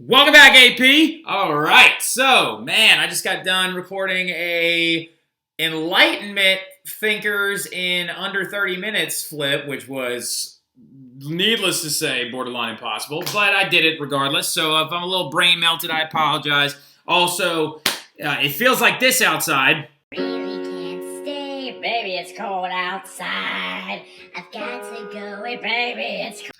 Welcome back, AP. All right, so man, I just got done recording a Enlightenment Thinkers in Under 30 Minutes flip, which was, needless to say, borderline impossible, but I did it regardless. So if I'm a little brain melted, I apologize. Also, it feels like this outside. Really can't stay, baby, it's cold outside. I've got to go away, baby, it's cold.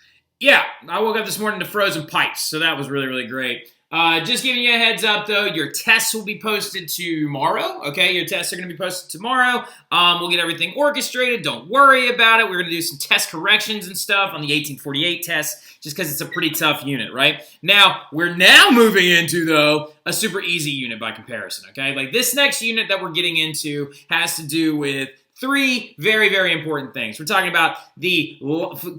Yeah, I woke up this morning to frozen pipes, so that was really, really great. Just giving you a heads up, though, your tests will be posted tomorrow, okay? Your tests are going to be posted tomorrow. We'll get everything orchestrated. Don't worry about it. We're going to do some test corrections and stuff on the 1848 test, just because it's a pretty tough unit, right? Now, we're now moving into, though, a super easy unit by comparison, okay? Like, this next unit that we're getting into has to do with three very, very important things. We're talking about the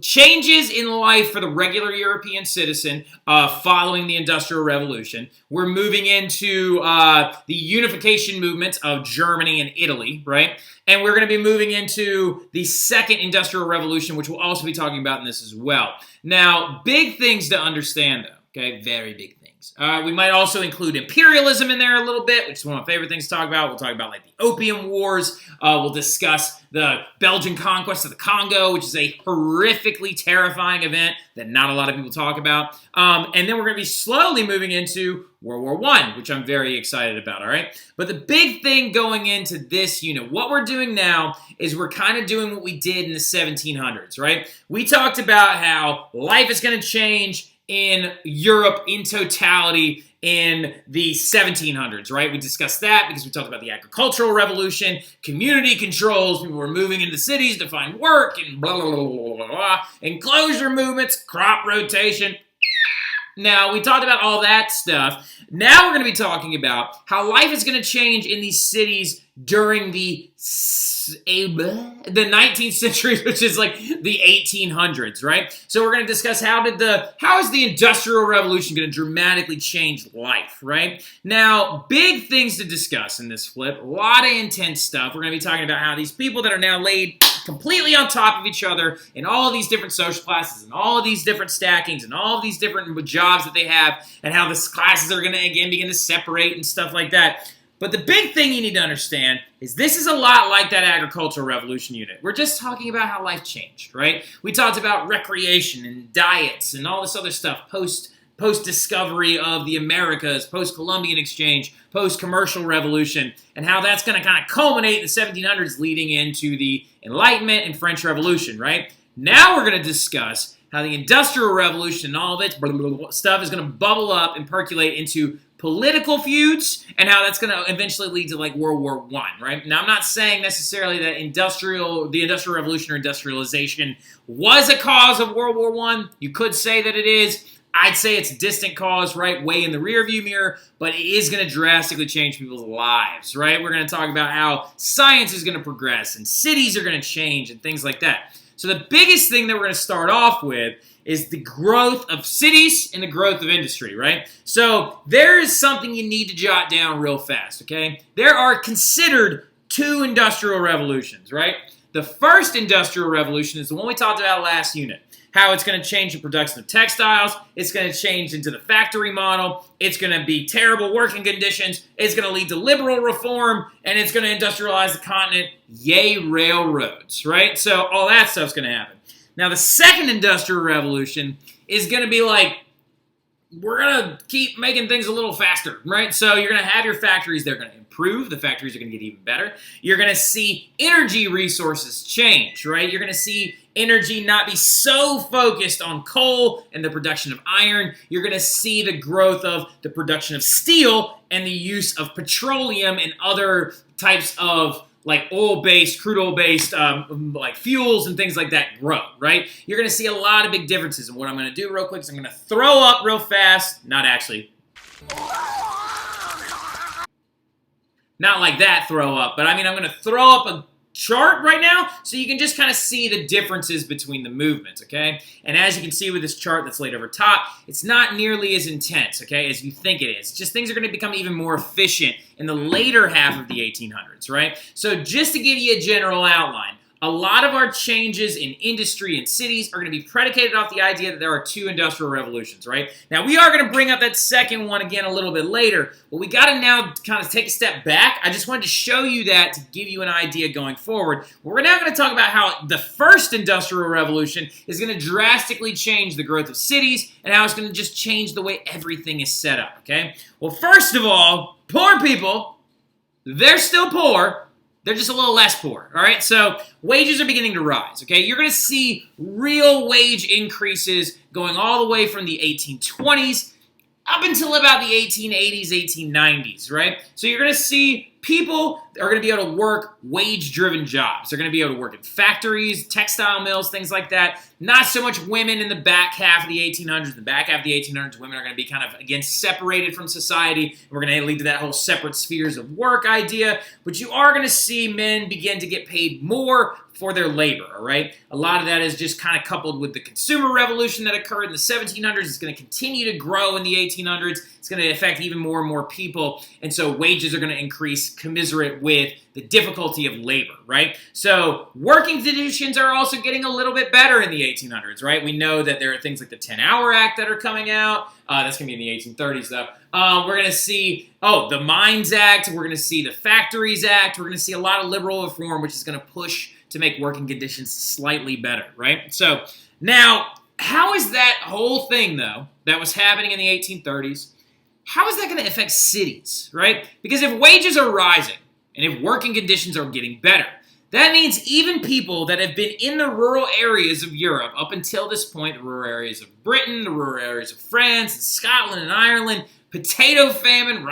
changes in life for the regular European citizen following the Industrial Revolution. We're moving into the unification movements of Germany and Italy, right? And we're going to be moving into the Second Industrial Revolution, which we'll also be talking about in this as well. Now, big things to understand, though, okay? Very big things. We might also include imperialism in there a little bit, which is one of my favorite things to talk about. We'll talk about like the Opium Wars. We'll discuss the Belgian conquest of the Congo, which is a horrifically terrifying event that not a lot of people talk about. And then we're going to be slowly moving into World War I, which I'm very excited about, all right? But the big thing going into this unit, what we're doing now is we're kind of doing what we did in the 1700s, right? We talked about how life is going to change in Europe in totality in the 1700s, right? We discussed that because we talked about the agricultural revolution, community controls, people were moving into cities to find work, and blah, blah, blah, blah, blah, blah, enclosure movements, crop rotation. Now, we talked about all that stuff. Now we're going to be talking about how life is going to change in these cities during the 19th century, which is like the 1800s, right? So we're going to discuss how is the Industrial Revolution going to dramatically change life, right? Now, big things to discuss in this flip, a lot of intense stuff. We're going to be talking about how these people that are now laid completely on top of each other in all of these different social classes and all of these different stackings and all of these different jobs that they have, and how the classes are going to again begin to separate and stuff like that. But the big thing you need to understand is this is a lot like that agricultural revolution unit. We're just talking about how life changed, right? We talked about recreation and diets and all this other stuff post-discovery of the Americas, post-Columbian exchange, post-commercial revolution, and how that's going to kind of culminate in the 1700s leading into the Enlightenment and French Revolution, right? Now we're going to discuss how the Industrial Revolution and all of its stuff is going to bubble up and percolate into political feuds, and how that's going to eventually lead to like World War I, right? Now, I'm not saying necessarily that the Industrial Revolution or industrialization was a cause of World War I. You could say that it is. I'd say it's a distant cause, right, way in the rearview mirror, but it is going to drastically change people's lives, right? We're going to talk about how science is going to progress and cities are going to change and things like that. So the biggest thing that we're going to start off with is the growth of cities and the growth of industry, right? So there is something you need to jot down real fast, okay? There are considered two industrial revolutions, right? The first industrial revolution is the one we talked about last unit, how it's going to change the production of textiles, it's going to change into the factory model, it's going to be terrible working conditions, it's going to lead to liberal reform, and it's going to industrialize the continent, yay railroads, right? So all that stuff's going to happen. Now, the second industrial revolution is going to be like, we're going to keep making things a little faster, right? So you're going to have your factories, they're going to improve. The factories are going to get even better. You're going to see energy resources change, right? You're going to see energy not be so focused on coal and the production of iron. You're going to see the growth of the production of steel and the use of petroleum and other types of like oil-based, crude oil-based, like fuels and things like that grow, right? You're going to see a lot of big differences. And what I'm going to do real quick is I'm going to throw up real fast. Not actually. Not like that throw up, but I mean I'm going to throw up a chart right now so you can just kind of see the differences between the movements, okay? And as you can see with this chart that's laid over top, it's not nearly as intense, okay, as you think it is. Just things are going to become even more efficient in the later half of the 1800s, right? So just to give you a general outline, a lot of our changes in industry and cities are going to be predicated off the idea that there are two industrial revolutions, right? Now, we are going to bring up that second one again a little bit later, but we got to now kind of take a step back. I just wanted to show you that to give you an idea going forward. We're now going to talk about how the first industrial revolution is going to drastically change the growth of cities and how it's going to just change the way everything is set up, okay? Well, first of all, poor people, they're still poor. They're just a little less poor, all right? So wages are beginning to rise, okay? You're going to see real wage increases going all the way from the 1820s up until about the 1880s, 1890s, right? So you're going to see people are going to be able to work wage-driven jobs. They're going to be able to work in factories, textile mills, things like that. Not so much women in the back half of the 1800s. The back half of the 1800s, women are going to be kind of, again, separated from society. We're going to lead to that whole separate spheres of work idea. But you are going to see men begin to get paid more for their labor, all right? A lot of that is just kind of coupled with the consumer revolution that occurred in the 1700s. It's going to continue to grow in the 1800s. It's going to affect even more and more people. And so wages are going to increase commensurate with the difficulty of labor, right? So working conditions are also getting a little bit better in the 1800s, right? We know that there are things like the 10-Hour Act that are coming out. That's going to be in the 1830s, though. We're going to see, the Mines Act. We're going to see the Factories Act. We're going to see a lot of liberal reform, which is going to push to make working conditions slightly better, right? So now, how is that whole thing, though, that was happening in the 1830s, how is that going to affect cities, right? Because if wages are rising and if working conditions are getting better, that means even people that have been in the rural areas of Europe up until this point, the rural areas of Britain, the rural areas of France, and Scotland and Ireland, potato famine,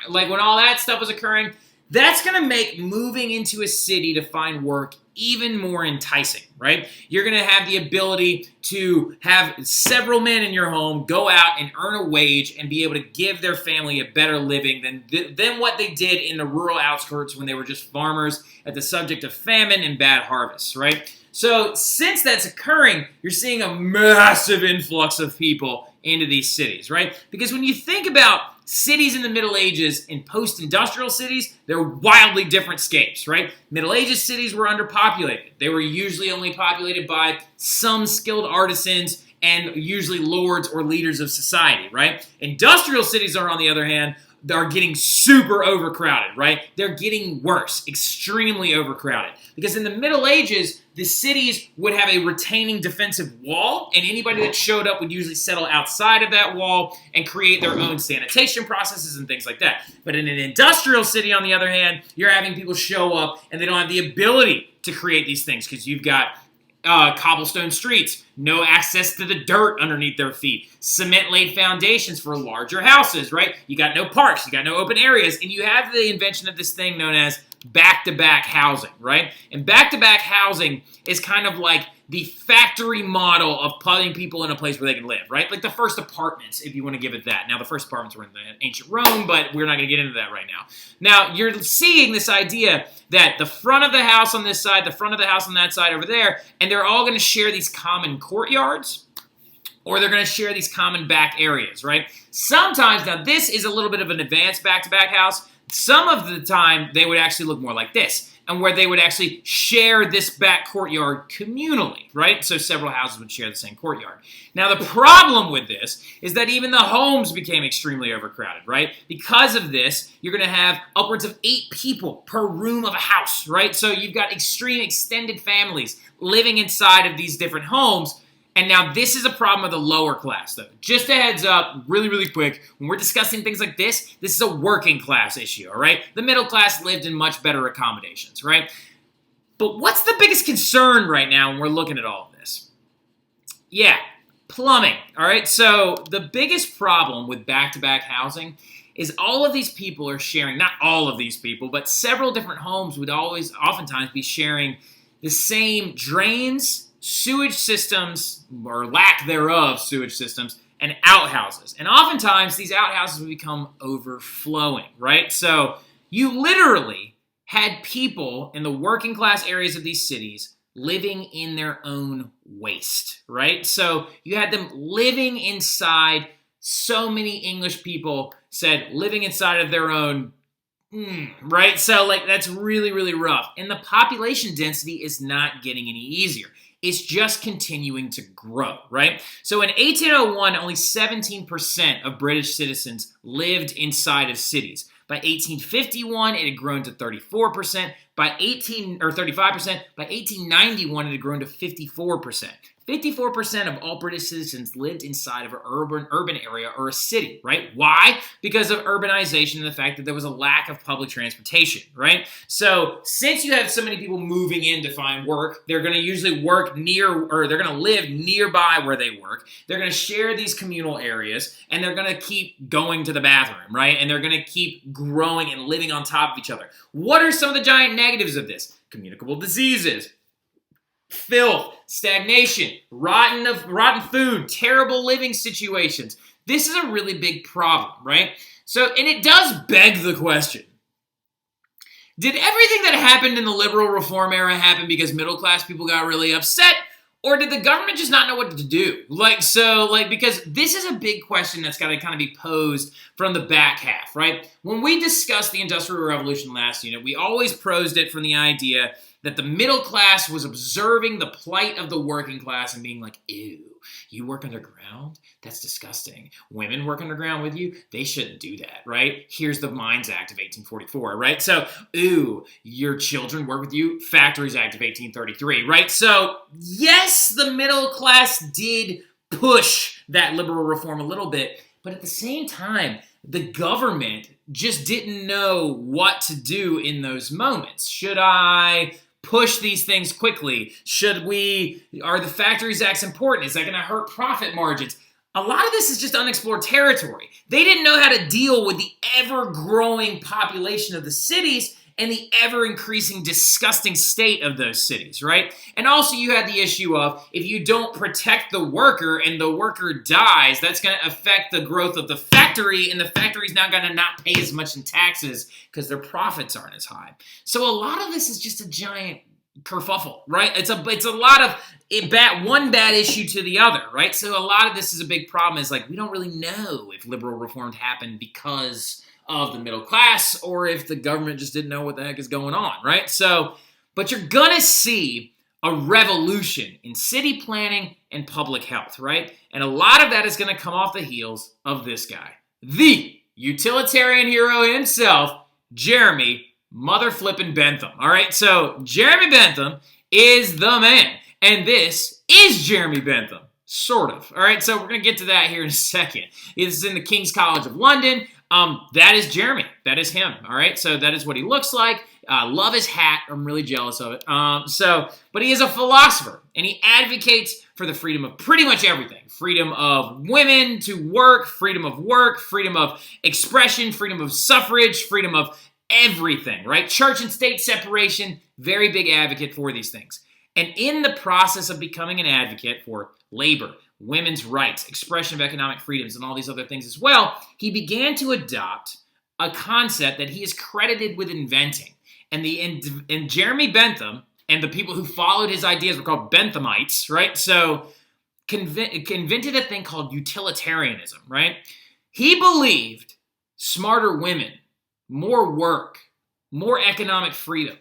like when all that stuff was occurring, that's going to make moving into a city to find work even more enticing, right? You're going to have the ability to have several men in your home go out and earn a wage and be able to give their family a better living than what they did in the rural outskirts when they were just farmers at the subject of famine and bad harvests, right? So since that's occurring, you're seeing a massive influx of people into these cities, right? Because when you think about cities in the Middle Ages and post-industrial cities, they're wildly different scapes, right? Middle Ages cities were underpopulated. They were usually only populated by some skilled artisans and usually lords or leaders of society, right? Industrial cities are, on the other hand, are getting super overcrowded, right? They're getting worse, extremely overcrowded. Because in the Middle Ages, the cities would have a retaining defensive wall, and anybody that showed up would usually settle outside of that wall and create their own sanitation processes and things like that. But in an industrial city, on the other hand, you're having people show up, and they don't have the ability to create these things because you've got cobblestone streets, no access to the dirt underneath their feet, cement-laid foundations for larger houses, right? You got no parks, you got no open areas, and you have the invention of this thing known as back-to-back housing, right? And back-to-back housing is kind of like the factory model of putting people in a place where they can live, right? Like the first apartments, if you want to give it that. Now, the first apartments were in the ancient Rome, but we're not going to get into that right now. Now, you're seeing this idea that the front of the house on this side, the front of the house on that side over there, and they're all going to share these common courtyards, or they're going to share these common back areas, right? Sometimes, now this is a little bit of an advanced back-to-back house. Some of the time, they would actually look more like this, and where they would actually share this back courtyard communally, right? So several houses would share the same courtyard. Now, the problem with this is that even the homes became extremely overcrowded, right? Because of this, you're going to have upwards of 8 people per room of a house, right? So you've got extreme extended families living inside of these different homes. And now this is a problem of the lower class, though. Just a heads up, really, really quick, when we're discussing things like this is a working class issue, all right? The middle class lived in much better accommodations, right? But what's the biggest concern right now when we're looking at all of this? Yeah, plumbing, all right? So the biggest problem with back-to-back housing is all of these people are sharing, not all of these people, but several different homes would oftentimes be sharing the same drains, sewage systems, or lack thereof sewage systems, and outhouses. And oftentimes, these outhouses would become overflowing, right? So you literally had people in the working class areas of these cities living in their own waste, right? So you had them living inside, so many English people said living inside of their own right? So, like, that's really, really rough. And the population density is not getting any easier. It's just continuing to grow, right? So in 1801, only 17% of British citizens lived inside of cities. By 1851, it had grown to 34%. By 35%. By 1891, it had grown to 54%. 54% of all British citizens lived inside of an urban area or a city, right? Why? Because of urbanization and the fact that there was a lack of public transportation, right? So since you have so many people moving in to find work, they're going to usually work near, or they're going to live nearby where they work. They're going to share these communal areas, and they're going to keep going to the bathroom, right? And they're going to keep growing and living on top of each other. What are some of the giant negatives of this? Communicable diseases, filth, stagnation, rotten food, terrible living situations. This is a really big problem, right? So, and it does beg the question. Did everything that happened in the liberal reform era happen because middle class people got really upset? Or did the government just not know what to do? Because this is a big question that's got to kind of be posed from the back half, right? When we discussed the Industrial Revolution last unit, we always posed it from the idea that the middle class was observing the plight of the working class and being like, ew, you work underground? That's disgusting. Women work underground with you? They shouldn't do that, right? Here's the Mines Act of 1844, right? So, ooh, your children work with you? Factories Act of 1833, right? So, yes, the middle class did push that liberal reform a little bit, but at the same time, the government just didn't know what to do in those moments. Should I push these things quickly? Are the Factories Acts important? Is that going to hurt profit margins? A lot of this is just unexplored territory. They didn't know how to deal with the ever-growing population of the cities and the ever-increasing disgusting state of those cities, right? And also you had the issue of if you don't protect the worker and the worker dies, that's going to affect the growth of the factory, and the factory's now going to not pay as much in taxes because their profits aren't as high. So a lot of this is just a giant kerfuffle, right? It's a lot of one bad issue to the other, right? So a lot of this is a big problem, is like we don't really know if liberal reform happened because of the middle class or if the government just didn't know what the heck is going on, right? So, but you're gonna see a revolution in city planning and public health, right? And a lot of that is gonna come off the heels of this guy, the utilitarian hero himself, Jeremy Mother Flippin' Bentham. All right, so Jeremy Bentham is the man, and this is Jeremy Bentham, sort of. All right, so we're gonna get to that here in a second. This is in the King's College of London. That is Jeremy. That is him. All right, so that is what he looks like. Love his hat. I'm really jealous of it. But he is a philosopher, and he advocates for the freedom of pretty much everything. Freedom of women to work, freedom of expression, freedom of suffrage, freedom of everything, right? Church and state separation, very big advocate for these things. And in the process of becoming an advocate for labor, women's rights, expression of economic freedoms, and all these other things as well, he began to adopt a concept that he is credited with inventing. And Jeremy Bentham and the people who followed his ideas were called Benthamites, right? So invented a thing called utilitarianism, right? He believed smarter women, more work, more economic freedom,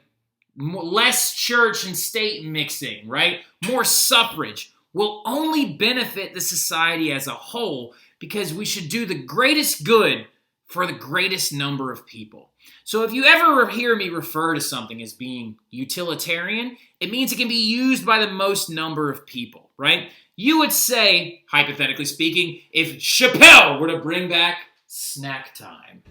less church and state mixing, right? More suffrage will only benefit the society as a whole, because we should do the greatest good for the greatest number of people. So if you ever hear me refer to something as being utilitarian, it means it can be used by the most number of people, right? You would say, hypothetically speaking, if Chappelle were to bring back snack time.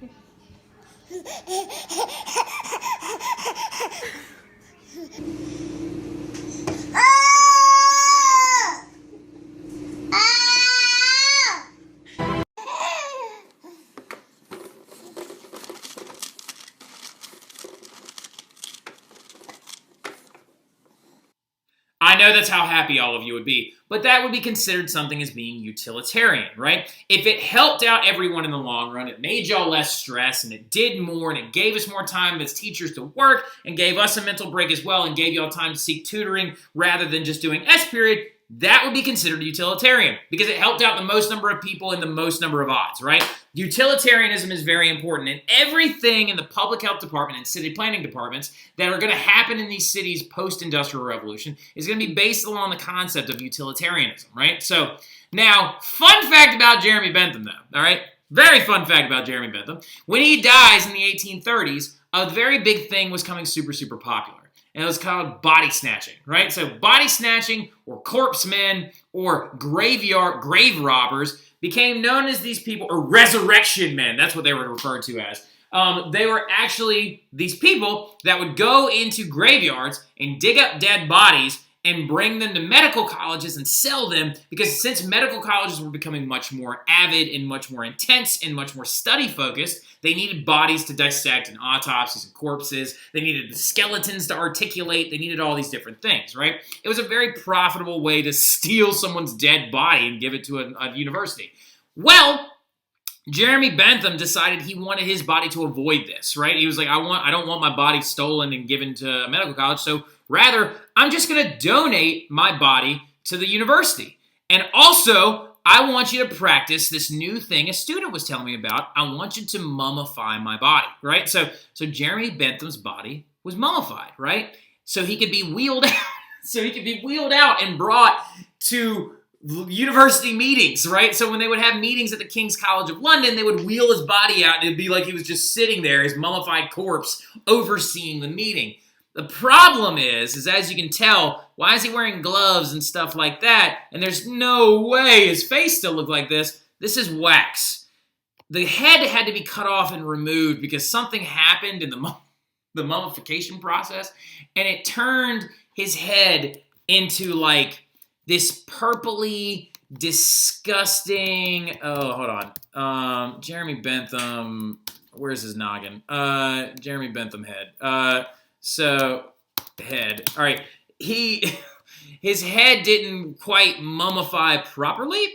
I know that's how happy all of you would be, but that would be considered something as being utilitarian, right? If it helped out everyone in the long run, it made y'all less stress, and it did more, and it gave us more time as teachers to work, and gave us a mental break as well, and gave y'all time to seek tutoring rather than just doing S period, that would be considered utilitarian because it helped out the most number of people in the most number of odds, right? Utilitarianism is very important, and everything in the public health department and city planning departments that are going to happen in these cities post-industrial revolution is going to be based along the concept of utilitarianism, right? So now, fun fact about Jeremy Bentham, though, all right? Very fun fact about Jeremy Bentham. When he dies in the 1830s, a very big thing was coming super, super popular. And it was called body snatching, right? So body snatching or corpse men or grave robbers became known as these people, or resurrection men. That's what they were referred to as. They were actually these people that would go into graveyards and dig up dead bodies and bring them to medical colleges and sell them, because since medical colleges were becoming much more avid and much more intense and much more study-focused, they needed bodies to dissect and autopsies and corpses. They needed the skeletons to articulate. They needed all these different things, right? It was a very profitable way to steal someone's dead body and give it to a university. Well, Jeremy Bentham decided he wanted his body to avoid this, right? He was like, I don't want my body stolen and given to a medical college, so rather, I'm just going to donate my body to the university. And also, I want you to practice this new thing a student was telling me about. I want you to mummify my body, right? So Jeremy Bentham's body was mummified, right? So he could be wheeled out. And brought to university meetings, right? So when they would have meetings at the King's College of London, they would wheel his body out and it'd be like he was just sitting there, his mummified corpse, overseeing the meeting. The problem is as you can tell, why is he wearing gloves and stuff like that? And there's no way his face still looked like this. This is wax. The head had to be cut off and removed because something happened in the mummification process, and it turned his head into like this purpley, disgusting... Oh, hold on. Jeremy Bentham... Where's his noggin? Jeremy Bentham head. So, head. All right. His head didn't quite mummify properly,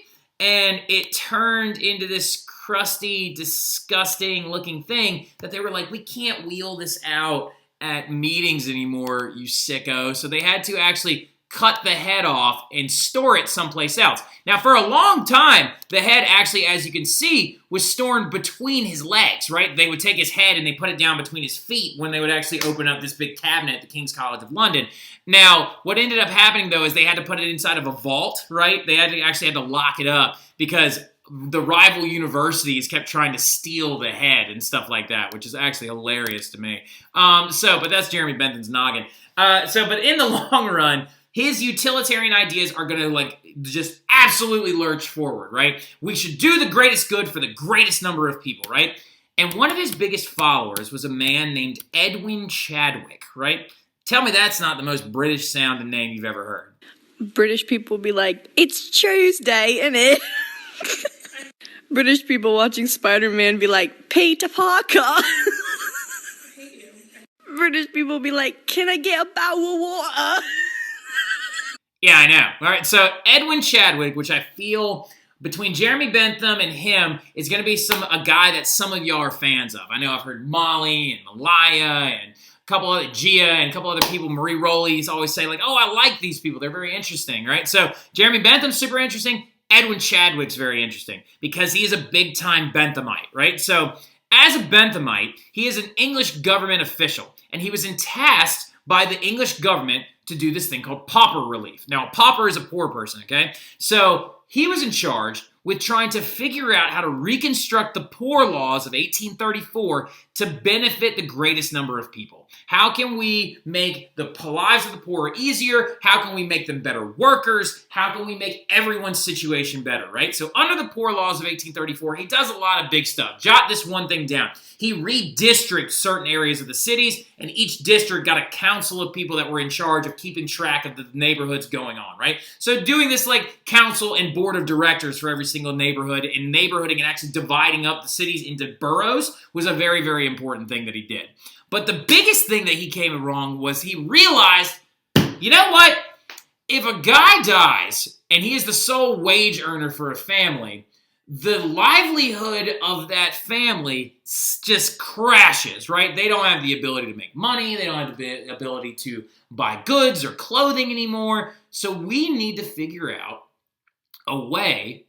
and it turned into this crusty, disgusting looking thing that they were like, we can't wheel this out at meetings anymore, you sicko. So they had to actually cut the head off and store it someplace else. Now, for a long time, the head actually, as you can see, was stored between his legs, right? They would take his head and they put it down between his feet when they would actually open up this big cabinet at the King's College of London. Now, what ended up happening, though, is they had to put it inside of a vault, right? They actually had to lock it up because the rival universities kept trying to steal the head and stuff like that, which is actually hilarious to me. But that's Jeremy Bentham's noggin. But in the long run, his utilitarian ideas are going to just absolutely lurch forward, right? We should do the greatest good for the greatest number of people, right? And one of his biggest followers was a man named Edwin Chadwick, right? Tell me that's not the most British sounding name you've ever heard. British people be like, it's Tuesday, innit? British people watching Spider-Man be like, Peter Parker. British people be like, can I get a bowl of water? Yeah, I know. All right, so Edwin Chadwick, which I feel between Jeremy Bentham and him is going to be a guy that some of y'all are fans of. I know I've heard Molly and Malaya and a couple other Gia and a couple other people. Marie Rowley's always say like, oh, I like these people. They're very interesting, right? So Jeremy Bentham's super interesting. Edwin Chadwick's very interesting because he is a big-time Benthamite, right? So as a Benthamite, he is an English government official, and he was tasked by the English government to do this thing called pauper relief. Now, a pauper is a poor person, okay? So he was in charge with trying to figure out how to reconstruct the poor laws of 1834 to benefit the greatest number of people. How can we make the lives of the poor easier? How can we make them better workers? How can we make everyone's situation better, right? So under the poor laws of 1834, he does a lot of big stuff. Jot this one thing down. He redistricts certain areas of the cities, and each district got a council of people that were in charge of keeping track of the neighborhoods going on, right? So doing this like council and board of directors for every single neighborhood and neighborhooding and actually dividing up the cities into boroughs was a very, very important thing that he did. But the biggest thing that he came wrong was he realized, you know what? If a guy dies and he is the sole wage earner for a family, the livelihood of that family just crashes, right? They don't have the ability to make money. They don't have the ability to buy goods or clothing anymore. So we need to figure out a way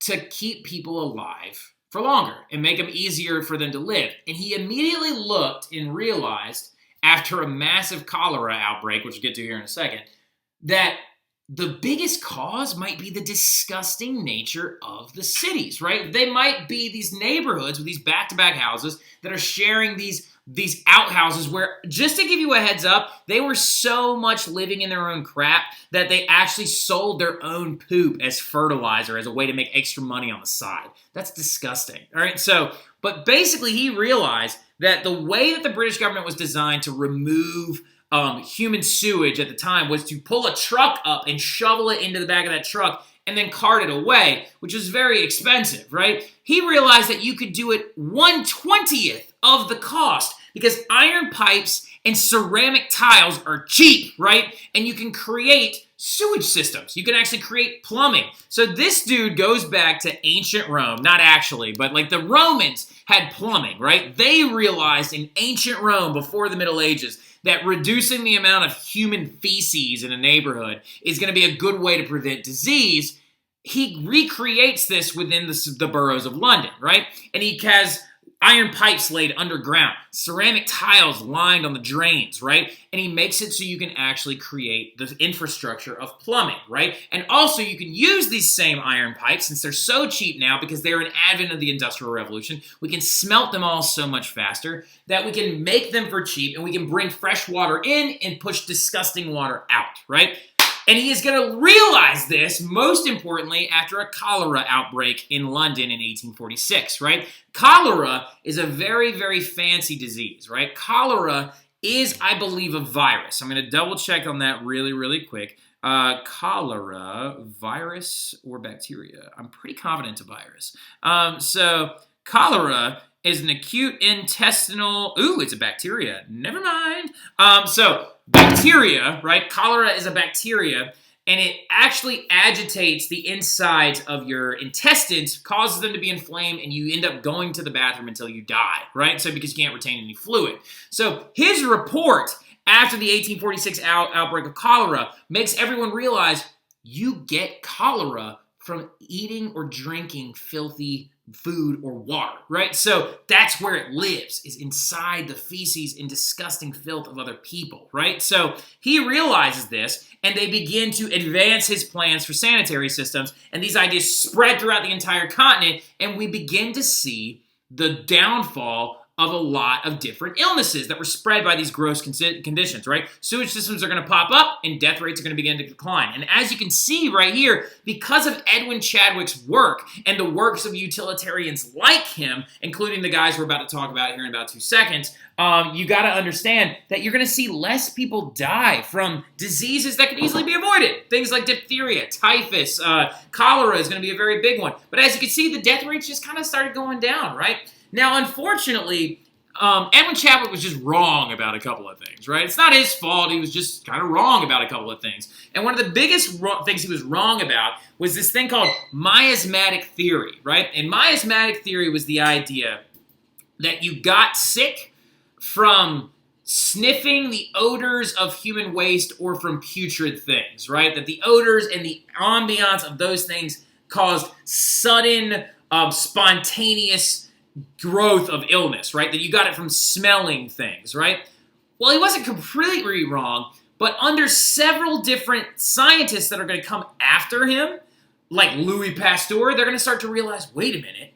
to keep people alive for longer and make them easier for them to live. And he immediately looked and realized, after a massive cholera outbreak, which we'll get to here in a second, that the biggest cause might be the disgusting nature of the cities, right? They might be these neighborhoods with these back-to-back houses that are sharing these outhouses where, just to give you a heads up, they were so much living in their own crap that they actually sold their own poop as fertilizer as a way to make extra money on the side. That's disgusting, all right? So, but basically he realized that the way that the British government was designed to remove human sewage at the time was to pull a truck up and shovel it into the back of that truck and then cart it away, which was very expensive, right? He realized that you could do it 1/20th of the cost because iron pipes and ceramic tiles are cheap, right? And you can create sewage systems. You can actually create plumbing. So this dude goes back to ancient Rome, not actually, but like the Romans had plumbing, right? They realized in ancient Rome before the Middle Ages that reducing the amount of human feces in a neighborhood is going to be a good way to prevent disease. He recreates this within the boroughs of London, right? And he has iron pipes laid underground, ceramic tiles lined on the drains, right? And he makes it so you can actually create the infrastructure of plumbing, right? And also you can use these same iron pipes, since they're so cheap now because they're an advent of the Industrial Revolution, we can smelt them all so much faster that we can make them for cheap and we can bring fresh water in and push disgusting water out, right? And he is going to realize this, most importantly, after a cholera outbreak in London in 1846, right? Cholera is a very, very fancy disease, right? Cholera is, I believe, a virus. I'm going to double check on that really, really quick. Cholera, virus or bacteria? I'm pretty confident it's a virus. So cholera is an acute intestinal, it's a bacteria. Never mind. So bacteria, right? Cholera is a bacteria, and it actually agitates the insides of your intestines, causes them to be inflamed, and you end up going to the bathroom until you die, right? So because you can't retain any fluid. So his report after the 1846 outbreak of cholera makes everyone realize you get cholera from eating or drinking filthy food or water, right? So that's where it lives, is inside the feces and disgusting filth of other people, right? So he realizes this, and they begin to advance his plans for sanitary systems, and these ideas spread throughout the entire continent, and we begin to see the downfall of a lot of different illnesses that were spread by these gross conditions, right? Sewage systems are going to pop up and death rates are going to begin to decline. And as you can see right here, because of Edwin Chadwick's work and the works of utilitarians like him, including the guys we're about to talk about here in about 2 seconds, you got to understand that you're going to see less people die from diseases that can easily be avoided. Things like diphtheria, typhus, cholera is going to be a very big one. But as you can see, the death rates just kind of started going down, right? Now, unfortunately, Edwin Chadwick was just wrong about a couple of things, right? It's not his fault. He was just kind of wrong about a couple of things. And one of the biggest things he was wrong about was this thing called miasmatic theory, right? And miasmatic theory was the idea that you got sick from sniffing the odors of human waste or from putrid things, right? That the odors and the ambiance of those things caused sudden, spontaneous growth of illness, right? That you got it from smelling things, right? Well, he wasn't completely wrong, but under several different scientists that are going to come after him, like Louis Pasteur, they're going to start to realize, wait a minute,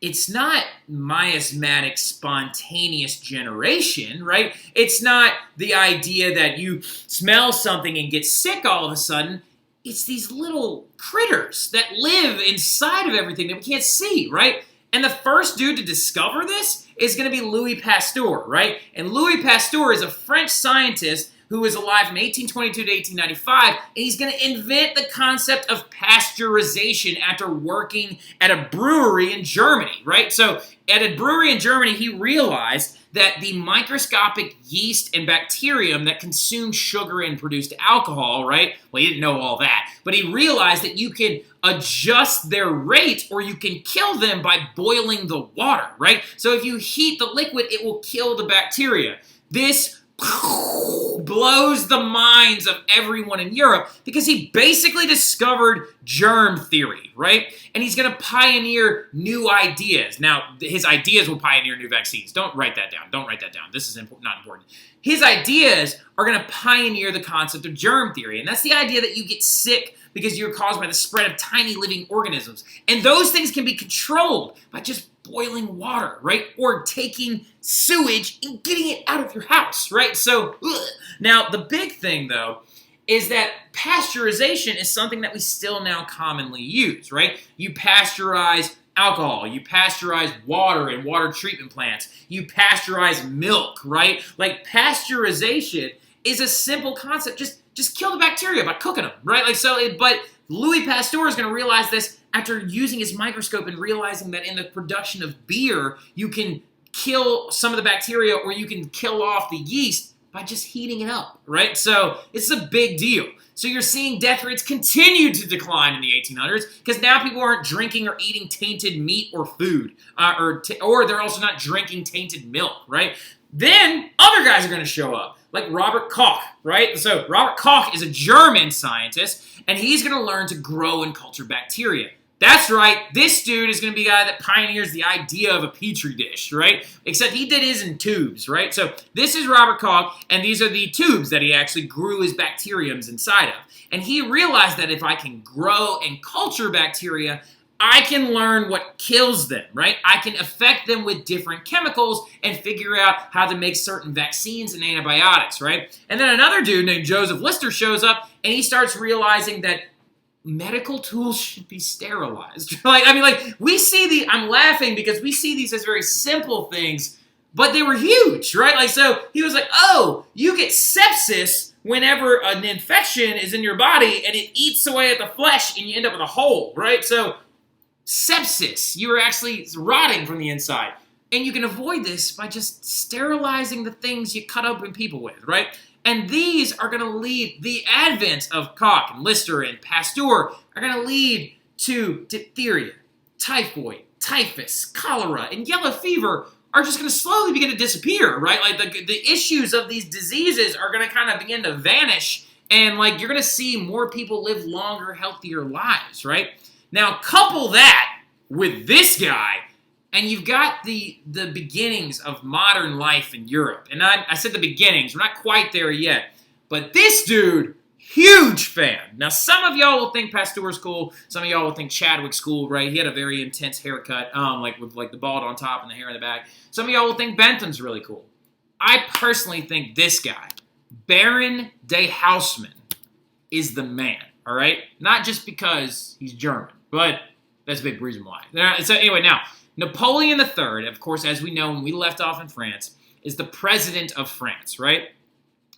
it's not miasmatic spontaneous generation, right? It's not the idea that you smell something and get sick all of a sudden. It's these little critters that live inside of everything that we can't see, right? And the first dude to discover this is going to be Louis Pasteur, right? And Louis Pasteur is a French scientist who was alive from 1822 to 1895, and he's going to invent the concept of pasteurization after working at a brewery in Germany, right? So at a brewery in Germany, he realized that the microscopic yeast and bacterium that consumed sugar and produced alcohol, right? Well, he didn't know all that, but he realized that you can adjust their rate or you can kill them by boiling the water, right? So if you heat the liquid, it will kill the bacteria. This blows the minds of everyone in Europe because he basically discovered germ theory, right? And he's going to pioneer new ideas. Now, his ideas will pioneer new vaccines. Don't write that down. Don't write that down. This is not important. His ideas are going to pioneer the concept of germ theory, and that's the idea that you get sick because you're caused by the spread of tiny living organisms. And those things can be controlled by just boiling water, right? Or taking sewage and getting it out of your house, right? So, now the big thing though is that pasteurization is something that we still now commonly use, right? You pasteurize alcohol, you pasteurize water in water treatment plants, you pasteurize milk, right? Like pasteurization is a simple concept. Just kill the bacteria by cooking them, right? But Louis Pasteur is going to realize this after using his microscope and realizing that in the production of beer, you can kill some of the bacteria or you can kill off the yeast by just heating it up, right? So it's a big deal. So you're seeing death rates continue to decline in the 1800s because now people aren't drinking or eating tainted meat or food, or they're also not drinking tainted milk, right? Then other guys are going to show up, like Robert Koch, right? So Robert Koch is a German scientist, and he's going to learn to grow and culture bacteria. That's right, this dude is going to be the guy that pioneers the idea of a petri dish, right? Except he did his in tubes, right? So this is Robert Koch, and these are the tubes that he actually grew his bacteriums inside of. And he realized that if I can grow and culture bacteria, I can learn what kills them, right? I can affect them with different chemicals and figure out how to make certain vaccines and antibiotics, right? And then another dude named Joseph Lister shows up, and he starts realizing that medical tools should be sterilized. I'm laughing because we see these as very simple things, but they were huge, right? So he was like, oh, you get sepsis whenever an infection is in your body and it eats away at the flesh and you end up with a hole, right? So sepsis, you are actually rotting from the inside. And you can avoid this by just sterilizing the things you cut open people with, right? And these are going to lead, the advent of Koch and Lister and Pasteur are going to lead to diphtheria, typhoid, typhus, cholera, and yellow fever are just going to slowly begin to disappear, right? Like the issues of these diseases are going to kind of begin to vanish, and you're going to see more people live longer, healthier lives, right? Now couple that with this guy, and you've got the beginnings of modern life in Europe. And I said the beginnings. We're not quite there yet. But this dude, huge fan. Now, some of y'all will think Pasteur's cool. Some of y'all will think Chadwick's cool, right? He had a very intense haircut, with the bald on top and the hair in the back. Some of y'all will think Bentham's really cool. I personally think this guy, Baron de Haussmann, is the man, all right? Not just because he's German, but that's a big reason why. So anyway, now, Napoleon III, of course, as we know when we left off in France, is the president of France, right?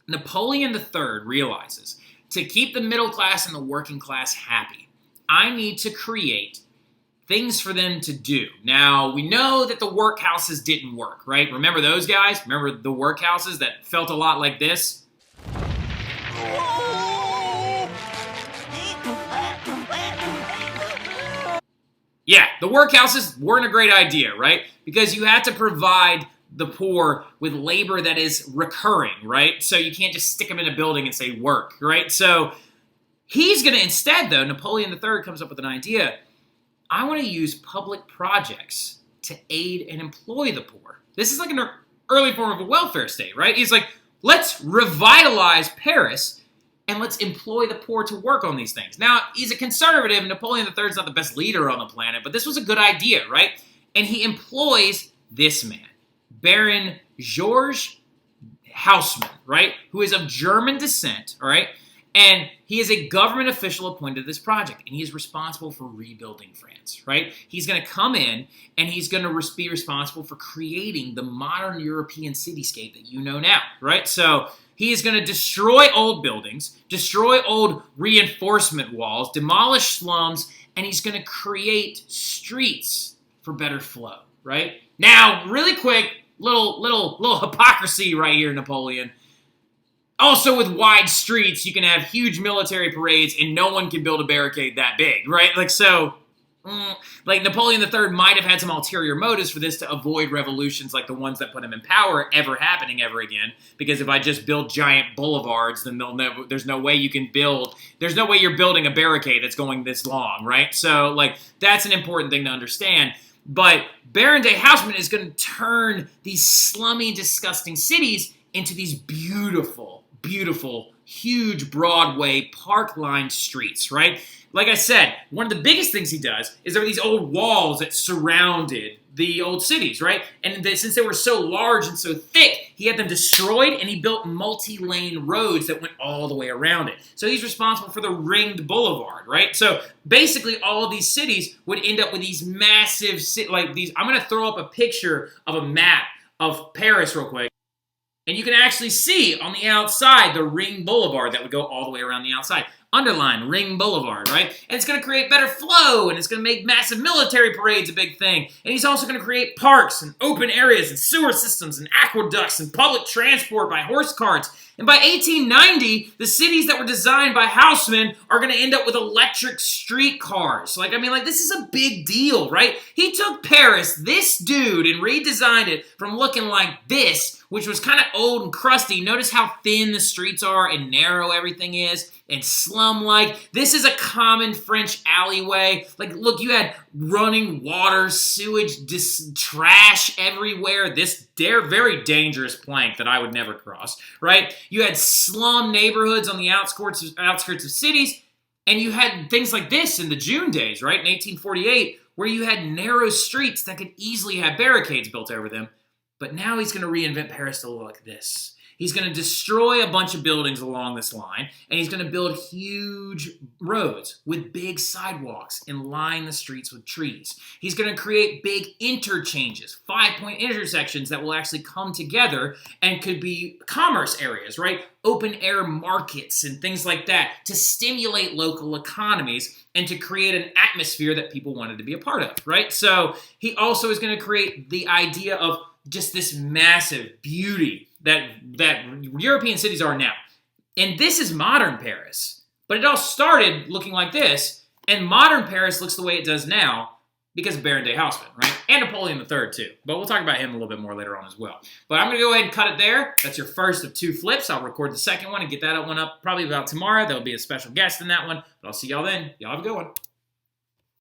Napoleon III realizes, to keep the middle class and the working class happy, I need to create things for them to do. Now, we know that the workhouses didn't work, right? Remember those guys? Remember the workhouses that felt a lot like this? Yeah, the workhouses weren't a great idea, right? Because you had to provide the poor with labor that is recurring, right? So you can't just stick them in a building and say work, right? So he's going to instead, though, Napoleon III comes up with an idea. I want to use public projects to aid and employ the poor. This is like an early form of a welfare state, right? He's like, let's revitalize Paris and let's employ the poor to work on these things. Now, he's a conservative. Napoleon III is not the best leader on the planet, but this was a good idea, right? And he employs this man, Baron George Haussmann, right? Who is of German descent, all right? And he is a government official appointed to this project, and he is responsible for rebuilding France, right? He's going to come in, and he's going to be responsible for creating the modern European cityscape that you know now, right? So he is going to destroy old buildings, destroy old reinforcement walls, demolish slums, and he's going to create streets for better flow, right? Now, really quick, little hypocrisy right here, Napoleon. Also, with wide streets, you can have huge military parades, and no one can build a barricade that big, right? So Like Napoleon III might have had some ulterior motives for this to avoid revolutions like the ones that put him in power ever happening ever again. Because if I just build giant boulevards, then there's no way you can build. There's no way you're building a barricade that's going this long, right? So like that's an important thing to understand. But Baron de Haussmann is going to turn these slummy, disgusting cities into these beautiful, beautiful, huge Broadway park-lined streets, right? Like I said, one of the biggest things he does is there were these old walls that surrounded the old cities, right? And since they were so large and so thick, he had them destroyed, and he built multi-lane roads that went all the way around it. So he's responsible for the ringed boulevard, right? So basically, all of these cities would end up with these massive, like these. I'm going to throw up a picture of a map of Paris real quick. And you can actually see on the outside the ring boulevard that would go all the way around the outside. Underline, Ring Boulevard, right? And it's going to create better flow, and it's going to make massive military parades a big thing. And he's also going to create parks and open areas and sewer systems and aqueducts and public transport by horse carts. And by 1890, the cities that were designed by Haussmann are going to end up with electric streetcars. Like, I mean, like, this is a big deal, right? He took Paris, this dude, and redesigned it from looking like this, which was kind of old and crusty. Notice how thin the streets are and narrow everything is and slum-like. This is a common French alleyway. Like, look, you had running water, sewage, trash everywhere. This very dangerous plank that I would never cross, right? You had slum neighborhoods on the outskirts of cities, and you had things like this in the June days, right, in 1848, where you had narrow streets that could easily have barricades built over them. But now he's going to reinvent Paris to look like this. He's going to destroy a bunch of buildings along this line, and he's going to build huge roads with big sidewalks and line the streets with trees. He's going to create big interchanges, 5-point intersections that will actually come together and could be commerce areas, right? Open air markets and things like that to stimulate local economies and to create an atmosphere that people wanted to be a part of, right? So he also is going to create the idea of just this massive beauty that European cities are now. And this is modern Paris. But it all started looking like this, and modern Paris looks the way it does now because of Baron de Haussmann, right? And Napoleon III, too. But we'll talk about him a little bit more later on as well. But I'm going to go ahead and cut it there. That's your first of 2 flips. I'll record the second one and get that one up probably about tomorrow. There'll be a special guest in that one. But I'll see y'all then. Y'all have a good one.